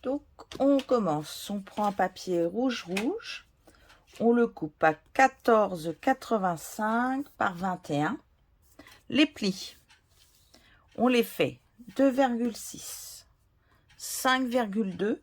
Donc, on commence. On prend un papier rouge, on le coupe à 14,85 par 21. Les plis, on les fait 2,6, 5,2,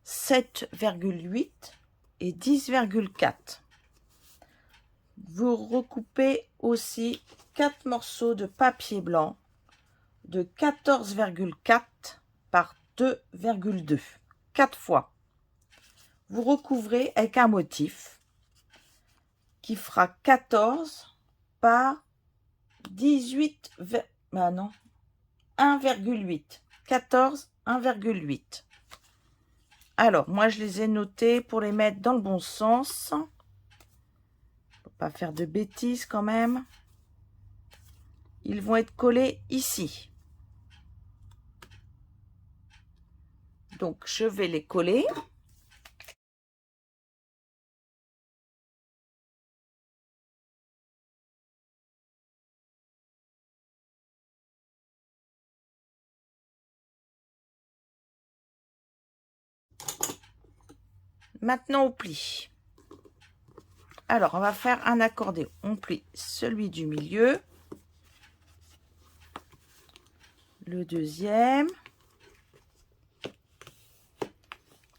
7,8 et 10,4. Vous recoupez aussi 4 morceaux de papier blanc de 14,4 par 2,2, 4 fois. Vous recouvrez avec un motif qui fera 14 par 18, bah non, 1,8. 14, 1,8. Alors, moi, je les ai notés pour les mettre dans le bon sens. Faut pas faire de bêtises quand même. Ils vont être collés ici. Donc, je vais les coller. Maintenant, on plie. Alors, on va faire un accordéon. On plie celui du milieu. Le deuxième.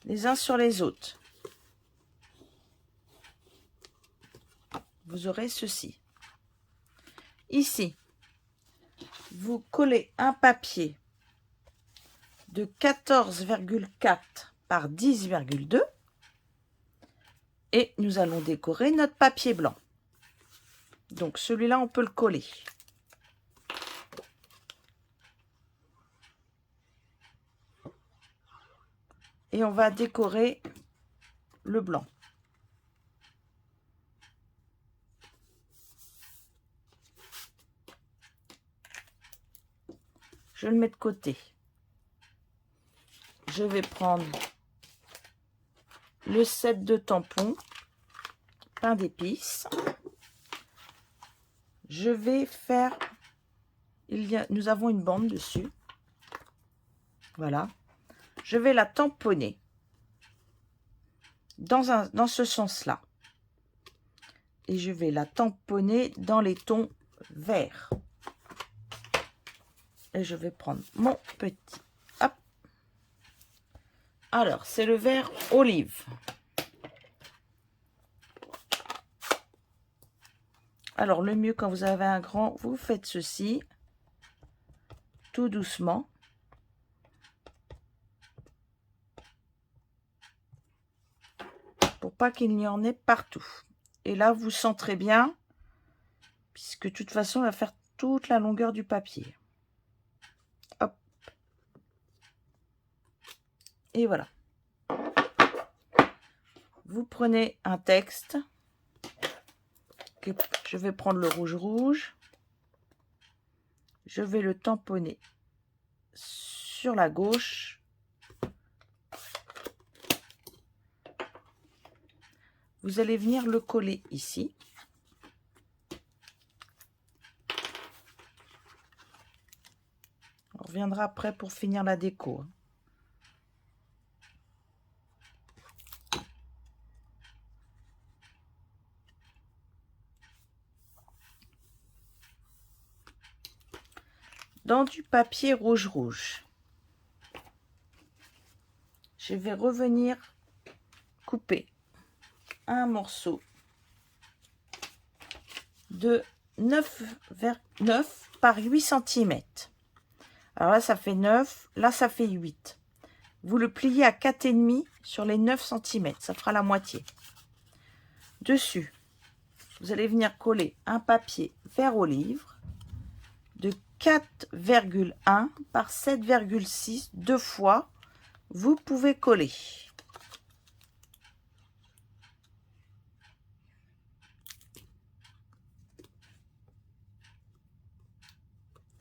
Les uns sur les autres. Vous aurez ceci. Ici, vous collez un papier de 14,4 par 10,2 et nous allons décorer notre papier blanc. Donc celui-là, on peut le coller. Et on va décorer le blanc. Je le mets de côté. Je vais prendre le set de tampons, pain d'épices. Je vais faire, nous avons une bande dessus. Voilà. Je vais la tamponner dans ce sens-là. Et je vais la tamponner dans les tons verts. Et je vais prendre mon petit. Hop. Alors, c'est le vert olive. Alors, le mieux quand vous avez un grand, vous faites ceci. Tout doucement. Pour pas qu'il n'y en ait partout. Et là, vous centrez bien. Puisque de toute façon, on va faire toute la longueur du papier. Hop. Et voilà. Vous prenez un texte. Je vais prendre le rouge. Je vais le tamponner sur la gauche. Vous allez venir le coller ici. On reviendra après pour finir la déco. Dans du papier rouge, je vais revenir couper un morceau de 9 par 8 cm. Alors là, ça fait 9, là, ça fait 8. Vous le pliez à 4,5 sur les 9 cm, ça fera la moitié. Dessus, vous allez venir coller un papier vert olive de 4,1 par 7,6, 2 fois. Vous pouvez coller.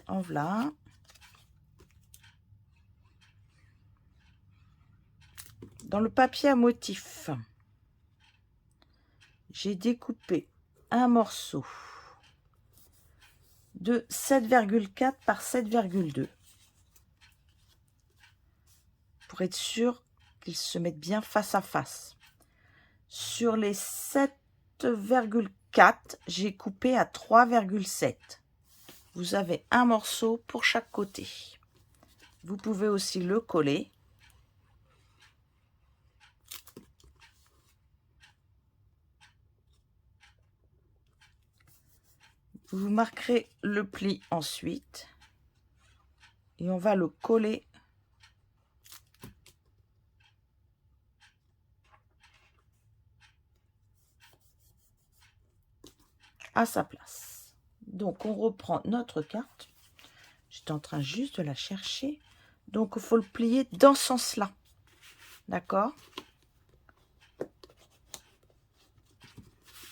En voilà. Dans le papier à motif, j'ai découpé un morceau de 7,4 par 7,2. pour être sûr qu'ils se mettent bien face à face. Sur les 7,4, j'ai coupé à 3,7. Vous avez un morceau pour chaque côté. Vous pouvez aussi le coller. Vous marquerez le pli ensuite. Et on va le coller à sa place. Donc on reprend notre carte. J'étais en train juste de la chercher. Donc il faut le plier dans ce sens-là. D'accord?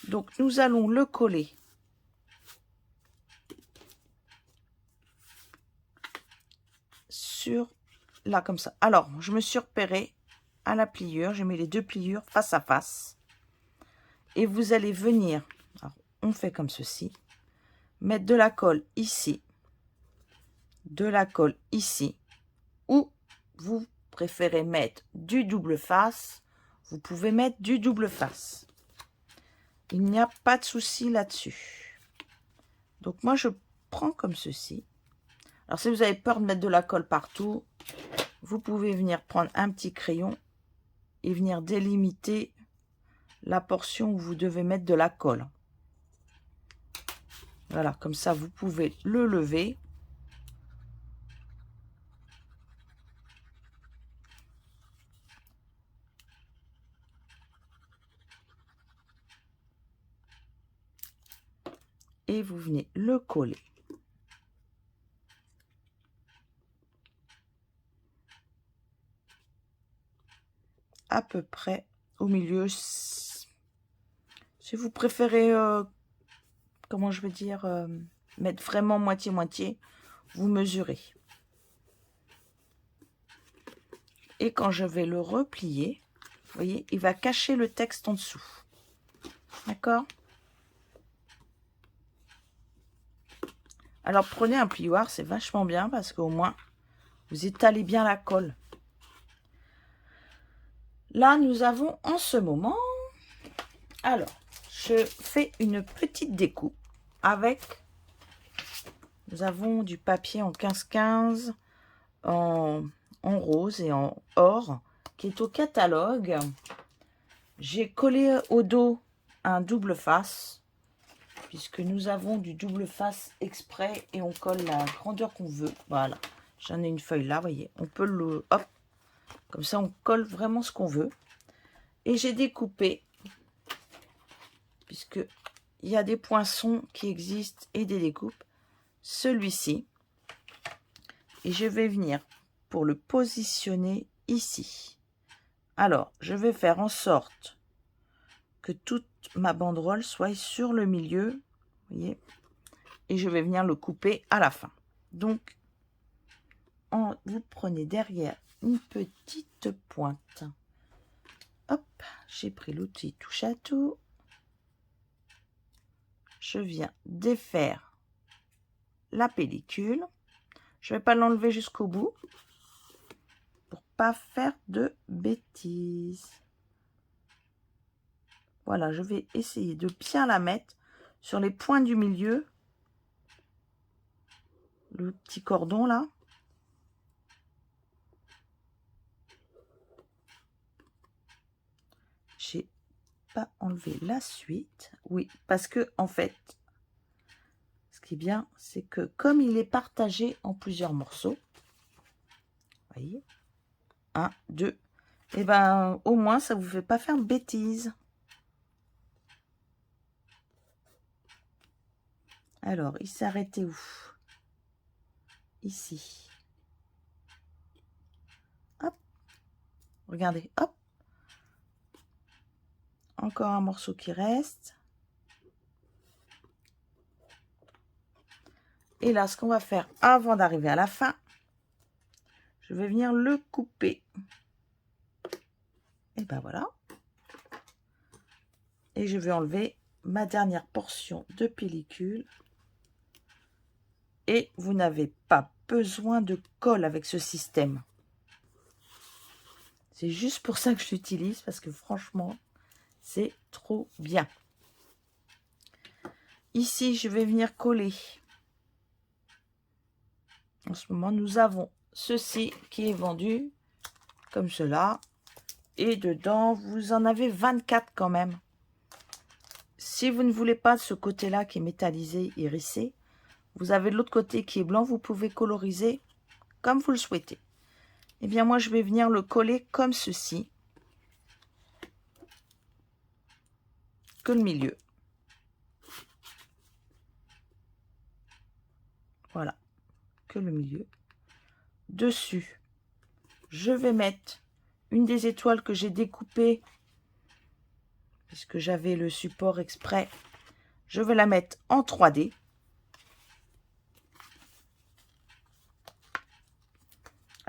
Donc nous allons le coller sur là comme ça. Alors je me suis repérée à la pliure. J'ai mis les deux pliures face à face. Et vous allez venir, alors, on fait comme ceci, mettre de la colle ici, de la colle ici, ou vous préférez mettre du double face, vous pouvez mettre du double face. Il n'y a pas de souci là-dessus. Donc moi je prends comme ceci. Alors si vous avez peur de mettre de la colle partout, vous pouvez venir prendre un petit crayon et venir délimiter la portion où vous devez mettre de la colle. Voilà, comme ça vous pouvez le lever. Et vous venez le coller. À peu près au milieu. Si vous préférez, comment je veux dire, mettre vraiment moitié-moitié, vous mesurez. Et quand je vais le replier, vous voyez, il va cacher le texte en dessous. D'accord? Alors prenez un plioir, c'est vachement bien parce qu'au moins vous étalez bien la colle. Là, nous avons en ce moment, alors, je fais une petite découpe avec, nous avons du papier en 15-15, en rose et en or, qui est au catalogue. J'ai collé au dos un double face, puisque nous avons du double face exprès et on colle la grandeur qu'on veut. Voilà, j'en ai une feuille là, vous voyez, on peut le, hop, comme ça on colle vraiment ce qu'on veut. Et j'ai découpé, puisque il y a des poinçons qui existent et des découpes, celui-ci. Et je vais venir pour le positionner ici. Alors, je vais faire en sorte que toute ma banderole soit sur le milieu, vous voyez, et je vais venir le couper à la fin. Donc, vous prenez derrière une petite pointe. Hop, j'ai pris l'outil touche à tout. Je viens défaire la pellicule. Je ne vais pas l'enlever jusqu'au bout pour pas faire de bêtises. Voilà, je vais essayer de bien la mettre sur les points du milieu. Le petit cordon là. J'ai pas enlevé la suite. Oui, parce que en fait, ce qui est bien, c'est que comme il est partagé en plusieurs morceaux, vous voyez, 1, 2, et ben au moins ça vous fait pas faire de bêtises. Alors, il s'est arrêté où? Ici. Hop. Regardez, hop. Encore un morceau qui reste. Et là, ce qu'on va faire avant d'arriver à la fin, je vais venir le couper. Et ben voilà. Et je vais enlever ma dernière portion de pellicule. Et vous n'avez pas besoin de colle avec ce système. C'est juste pour ça que je l'utilise, parce que franchement, c'est trop bien. Ici, je vais venir coller. En ce moment, nous avons ceci qui est vendu comme cela. Et dedans, vous en avez 24 quand même. Si vous ne voulez pas ce côté-là qui est métallisé, hérissé, vous avez l'autre côté qui est blanc, vous pouvez coloriser comme vous le souhaitez. Eh bien, moi, je vais venir le coller comme ceci. Que le milieu. Voilà. Que le milieu. Dessus, je vais mettre une des étoiles que j'ai découpées, puisque j'avais le support exprès. Je vais la mettre en 3D.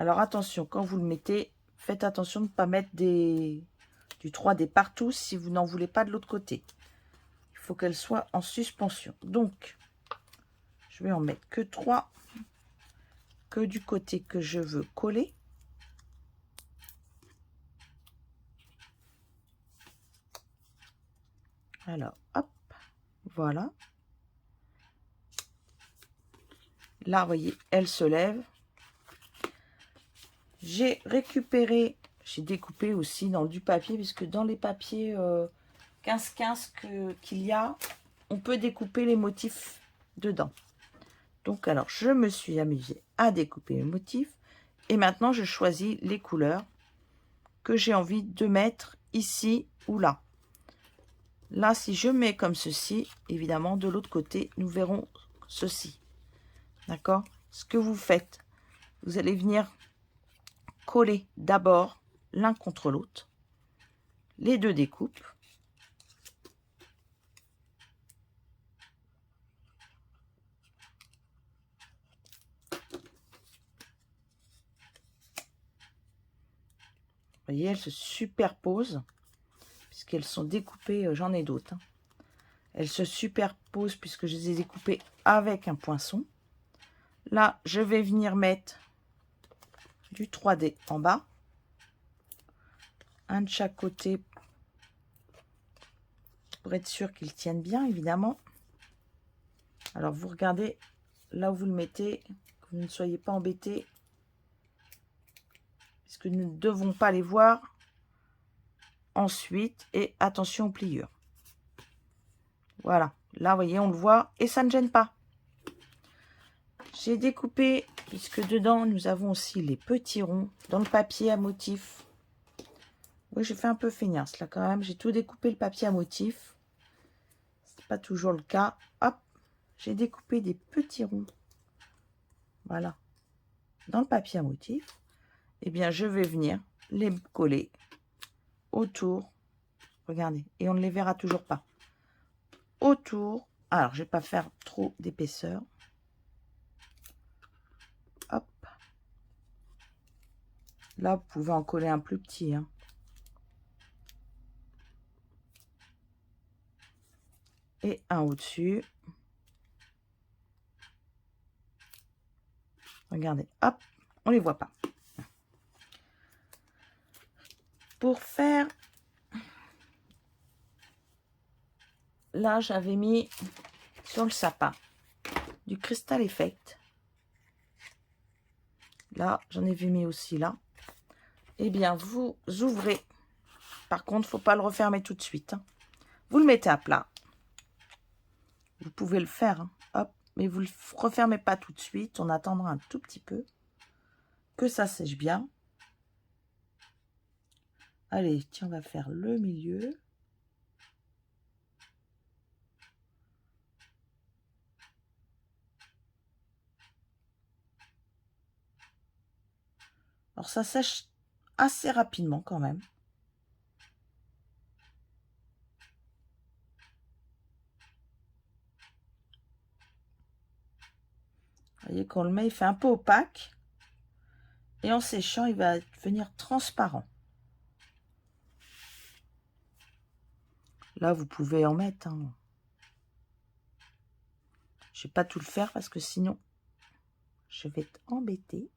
Alors attention, quand vous le mettez, faites attention de ne pas mettre du 3D partout si vous n'en voulez pas de l'autre côté. Il faut qu'elle soit en suspension. Donc, je vais en mettre que 3, que du côté que je veux coller. Alors, hop, voilà. Là, vous voyez, elle se lève. J'ai récupéré, j'ai découpé aussi dans du papier, puisque dans les papiers 15-15 qu'il y a, on peut découper les motifs dedans. Donc, alors, je me suis amusée à découper les motifs. Et maintenant, je choisis les couleurs que j'ai envie de mettre ici ou là. Là, si je mets comme ceci, évidemment, de l'autre côté, nous verrons ceci. D'accord? Ce que vous faites, vous allez venir coller d'abord l'un contre l'autre, les deux découpes. Vous voyez, elles se superposent, puisqu'elles sont découpées, j'en ai d'autres. Hein. Elles se superposent puisque je les ai découpées avec un poinçon. Là, je vais venir mettre du 3D en bas. Un de chaque côté pour être sûr qu'ils tiennent bien, évidemment. Alors, vous regardez là où vous le mettez, que vous ne soyez pas embêtés, puisque nous ne devons pas les voir ensuite. Et attention aux pliures. Voilà, là, vous voyez, on le voit et ça ne gêne pas. J'ai découpé, puisque dedans, nous avons aussi les petits ronds dans le papier à motif. Oui, j'ai fait un peu feignasse, là, quand même. J'ai tout découpé, le papier à motif. C'est pas toujours le cas. Hop, j'ai découpé des petits ronds. Voilà. Dans le papier à motif. Eh bien, je vais venir les coller autour. Regardez. Et on ne les verra toujours pas. Autour. Alors, je ne vais pas faire trop d'épaisseur. Hop. Là, vous pouvez en coller un plus petit. Hein. Et un au-dessus. Regardez. Hop. On ne les voit pas. Pour faire... Là, j'avais mis sur le sapin du Crystal Effect. Là, j'en ai vu mis aussi là. Eh bien, vous ouvrez. Par contre, il ne faut pas le refermer tout de suite. Hein. Vous le mettez à plat. Vous pouvez le faire. Hein. Hop. Mais vous ne le refermez pas tout de suite. On attendra un tout petit peu que ça sèche bien. Allez, tiens, on va faire le milieu. Alors, ça sèche assez rapidement quand même. Vous voyez, quand on le met, il fait un peu opaque. Et en séchant, il va devenir transparent. Là, vous pouvez en mettre. Hein. Je ne vais pas tout le faire parce que sinon, je vais être embêtée.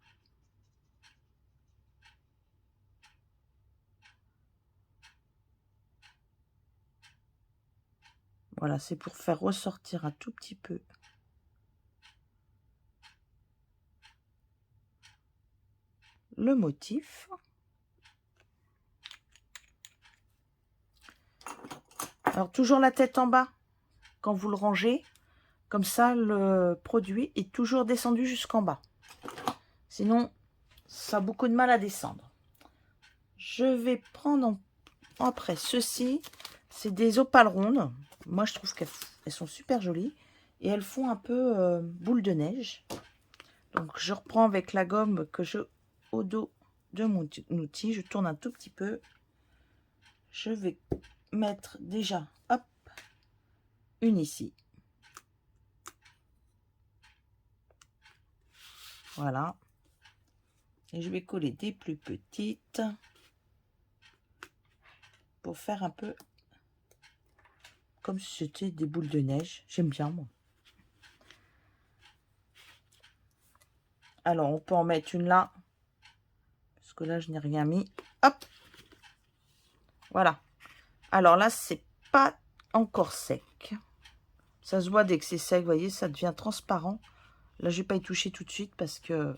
Voilà, c'est pour faire ressortir un tout petit peu le motif. Alors, toujours la tête en bas quand vous le rangez. Comme ça, le produit est toujours descendu jusqu'en bas. Sinon, ça a beaucoup de mal à descendre. Je vais prendre après ceci. C'est des opales rondes. Moi, je trouve qu'elles sont super jolies. Et elles font un peu boule de neige. Donc, je reprends avec la gomme que je au dos de mon outil. Je tourne un tout petit peu. Je vais mettre déjà, hop, une ici. Voilà. Et je vais coller des plus petites pour faire un peu comme si c'était des boules de neige. J'aime bien, moi. Alors, on peut en mettre une là. Parce que là, je n'ai rien mis. Hop. Voilà. Alors là, c'est pas encore sec. Ça se voit dès que c'est sec, vous voyez, ça devient transparent. Là, je vais pas y toucher tout de suite parce que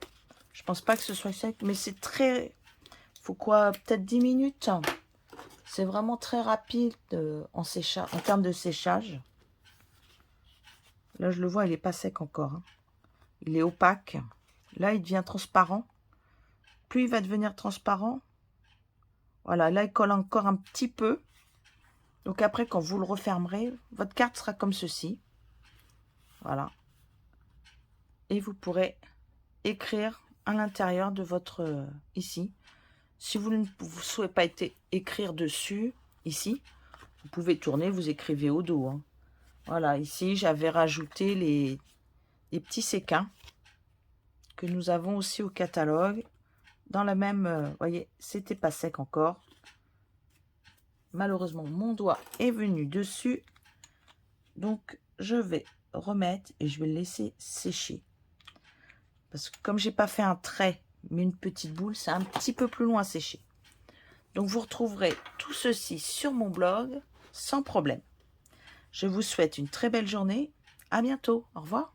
je pense pas que ce soit sec. Mais c'est très... Faut quoi? Peut-être 10 minutes. C'est vraiment très rapide en termes de séchage. Là, je le vois, il n'est pas sec encore. Hein. Il est opaque. Là, il devient transparent. Plus il va devenir transparent. Voilà, là, il colle encore un petit peu. Donc après, quand vous le refermerez, votre carte sera comme ceci. Voilà. Et vous pourrez écrire à l'intérieur de votre... ici. Si vous ne souhaitez pas écrire dessus, ici, vous pouvez tourner, vous écrivez au dos. Hein. Voilà, ici, j'avais rajouté les petits séquins que nous avons aussi au catalogue. Dans la même... vous voyez, c'était pas sec encore. Malheureusement, mon doigt est venu dessus. Donc, je vais remettre et je vais le laisser sécher. Parce que comme j'ai pas fait un trait, mais une petite boule, c'est un petit peu plus long à sécher. Donc, vous retrouverez tout ceci sur mon blog sans problème. Je vous souhaite une très belle journée. À bientôt. Au revoir.